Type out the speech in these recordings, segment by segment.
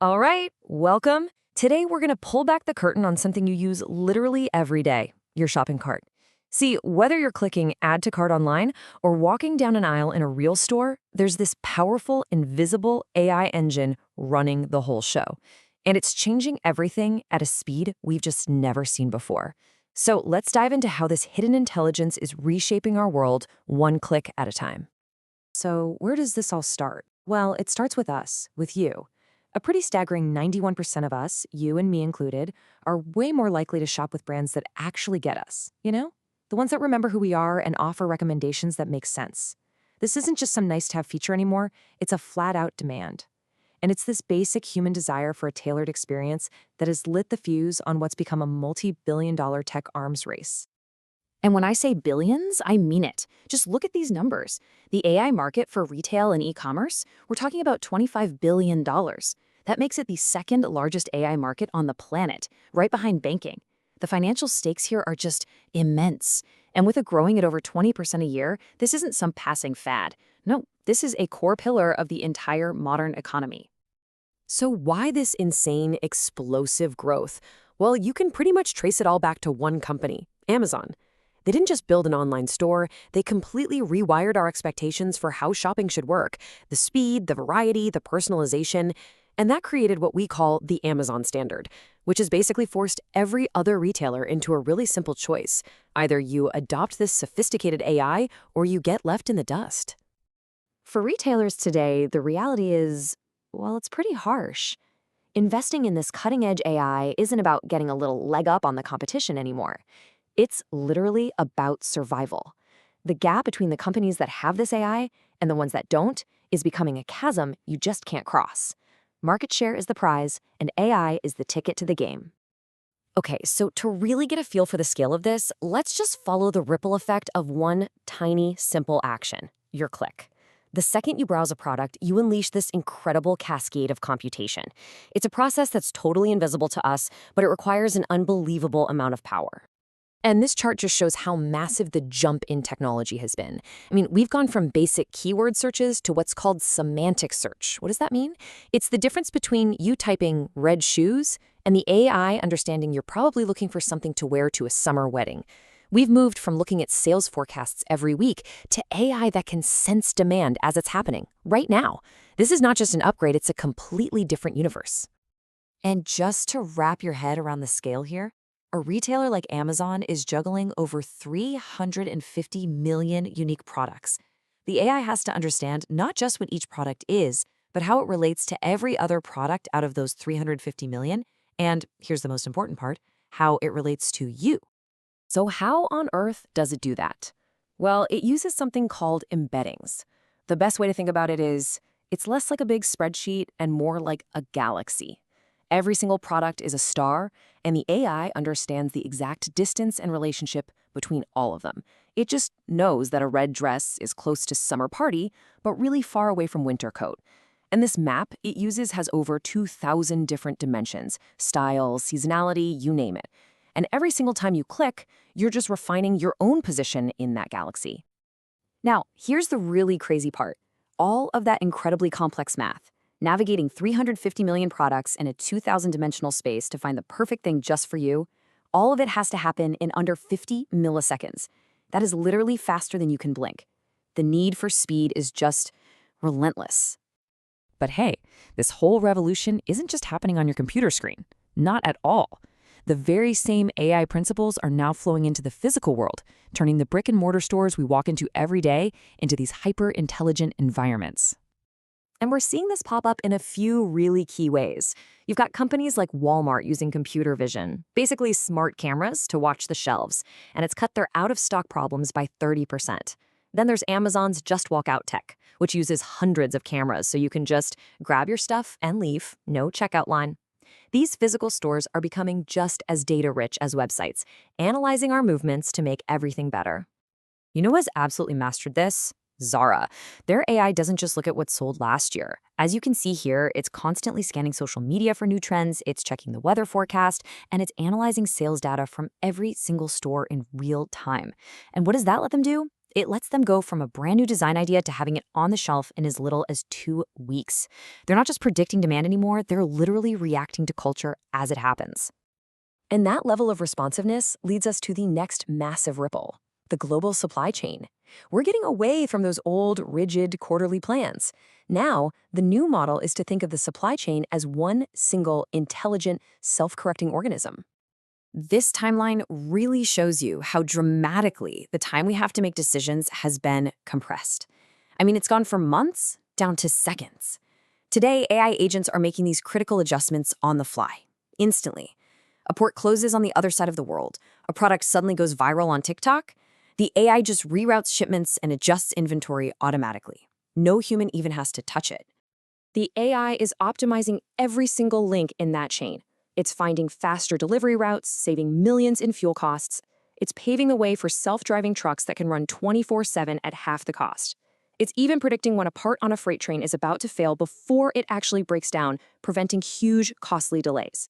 All right, welcome. Today we're going to pull back the curtain on something you use literally every day, your shopping cart. See, whether you're clicking add to cart online or walking down an aisle in a real store, there's this powerful, invisible AI engine running the whole show. And it's changing everything at a speed we've just never seen before. So let's dive into how this hidden intelligence is reshaping our world one click at a time. So, where does this all start? Well, it starts with us, with you. A pretty staggering 91% of us, you and me included, are way more likely to shop with brands that actually get us, you know? The ones that remember who we are and offer recommendations that make sense. This isn't just some nice to have feature anymore, it's a flat out demand. And it's this basic human desire for a tailored experience that has lit the fuse on what's become a multi-billion-dollar tech arms race. And when I say billions, I mean it. Just look at these numbers. The AI market for retail and e-commerce, we're talking about $25 billion. That makes it the second largest AI market on the planet, right behind banking. The financial stakes here are just immense. And with it growing at over 20% a year, this isn't some passing fad. No, this is a core pillar of the entire modern economy. So why this insane, explosive growth? Well, you can pretty much trace it all back to one company, Amazon. They didn't just build an online store, they completely rewired our expectations for how shopping should work. The speed, the variety, the personalization. And that created what we call the Amazon standard, which has basically forced every other retailer into a really simple choice. Either you adopt this sophisticated AI or you get left in the dust. For retailers today, the reality is, well, it's pretty harsh. Investing in this cutting-edge AI isn't about getting a little leg up on the competition anymore. It's literally about survival. The gap between the companies that have this AI and the ones that don't is becoming a chasm you just can't cross. Market share is the prize, and AI is the ticket to the game. Okay, so to really get a feel for the scale of this, let's just follow the ripple effect of one tiny, simple action, your click. The second you browse a product, you unleash this incredible cascade of computation. It's a process that's totally invisible to us, but it requires an unbelievable amount of power. And this chart just shows how massive the jump in technology has been. I mean, we've gone from basic keyword searches to what's called semantic search. What does that mean? It's the difference between you typing red shoes and the AI understanding you're probably looking for something to wear to a summer wedding. We've moved from looking at sales forecasts every week to AI that can sense demand as it's happening, right now. This is not just an upgrade, it's a completely different universe. And just to wrap your head around the scale here, a retailer like Amazon is juggling over 350 million unique products. The AI has to understand not just what each product is, but how it relates to every other product out of those 350 million, and here's the most important part, how it relates to you. So how on earth does it do that? Well, it uses something called embeddings. The best way to think about it is, it's less like a big spreadsheet and more like a galaxy. Every single product is a star, and the AI understands the exact distance and relationship between all of them. It just knows that a red dress is close to summer party, but really far away from winter coat. And this map it uses has over 2,000 different dimensions, styles, seasonality, you name it. And every single time you click, you're just refining your own position in that galaxy. Now, here's the really crazy part. All of that incredibly complex math, navigating 350 million products in a 2,000-dimensional space to find the perfect thing just for you, all of it has to happen in under 50 milliseconds. That is literally faster than you can blink. The need for speed is just relentless. But hey, this whole revolution isn't just happening on your computer screen. Not at all. The very same AI principles are now flowing into the physical world, turning the brick-and-mortar stores we walk into every day into these hyper-intelligent environments. And we're seeing this pop up in a few really key ways. You've got companies like Walmart using computer vision, basically smart cameras to watch the shelves, and it's cut their out-of-stock problems by 30%. Then there's Amazon's Just Walk Out tech, which uses hundreds of cameras so you can just grab your stuff and leave, no checkout line. These physical stores are becoming just as data-rich as websites, analyzing our movements to make everything better. You know who has absolutely mastered this? Zara. Their AI doesn't just look at what sold last year. As you can see here, it's constantly scanning social media for new trends, it's checking the weather forecast, and it's analyzing sales data from every single store in real time. And what does that let them do? It lets them go from a brand new design idea to having it on the shelf in as little as 2 weeks. They're not just predicting demand anymore, they're literally reacting to culture as it happens. And that level of responsiveness leads us to the next massive ripple, the global supply chain. We're getting away from those old, rigid quarterly plans. Now, the new model is to think of the supply chain as one single, intelligent, self-correcting organism. This timeline really shows you how dramatically the time we have to make decisions has been compressed. I mean, it's gone from months down to seconds. Today, AI agents are making these critical adjustments on the fly, instantly. A port closes on the other side of the world. A product suddenly goes viral on TikTok. The AI just reroutes shipments and adjusts inventory automatically. No human even has to touch it. The AI is optimizing every single link in that chain. It's finding faster delivery routes, saving millions in fuel costs. It's paving the way for self-driving trucks that can run 24/7 at half the cost. It's even predicting when a part on a freight train is about to fail before it actually breaks down, preventing huge, costly delays.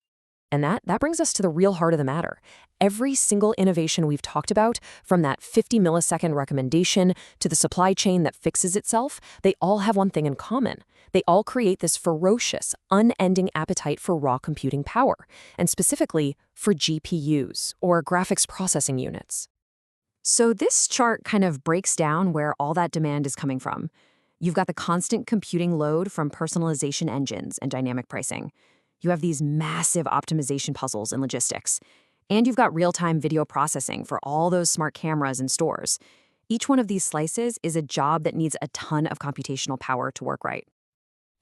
And that brings us to the real heart of the matter. Every single innovation we've talked about, from that 50-millisecond recommendation to the supply chain that fixes itself, they all have one thing in common. They all create this ferocious, unending appetite for raw computing power, and specifically for GPUs, or graphics processing units. So this chart kind of breaks down where all that demand is coming from. You've got the constant computing load from personalization engines and dynamic pricing. You have these massive optimization puzzles in logistics. And you've got real-time video processing for all those smart cameras in stores. Each one of these slices is a job that needs a ton of computational power to work right.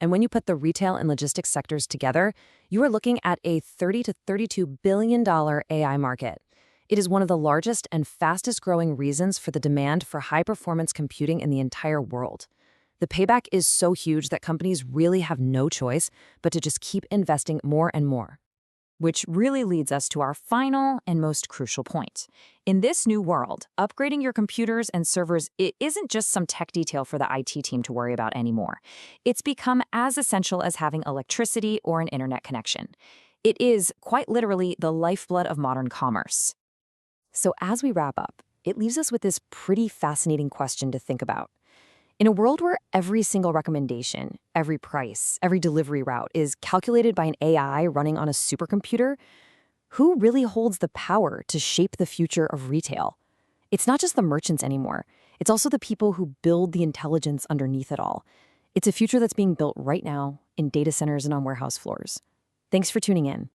And when you put the retail and logistics sectors together, you are looking at a $30 to $32 billion AI market. It is one of the largest and fastest growing reasons for the demand for high-performance computing in the entire world. The payback is so huge that companies really have no choice but to just keep investing more and more. Which really leads us to our final and most crucial point. In this new world, upgrading your computers and servers isn't just some tech detail for the IT team to worry about anymore. It's become as essential as having electricity or an internet connection. It is, quite literally, the lifeblood of modern commerce. So as we wrap up, it leaves us with this pretty fascinating question to think about. In a world where every single recommendation, every price, every delivery route is calculated by an AI running on a supercomputer, who really holds the power to shape the future of retail? It's not just the merchants anymore. It's also the people who build the intelligence underneath it all. It's a future that's being built right now in data centers and on warehouse floors. Thanks for tuning in.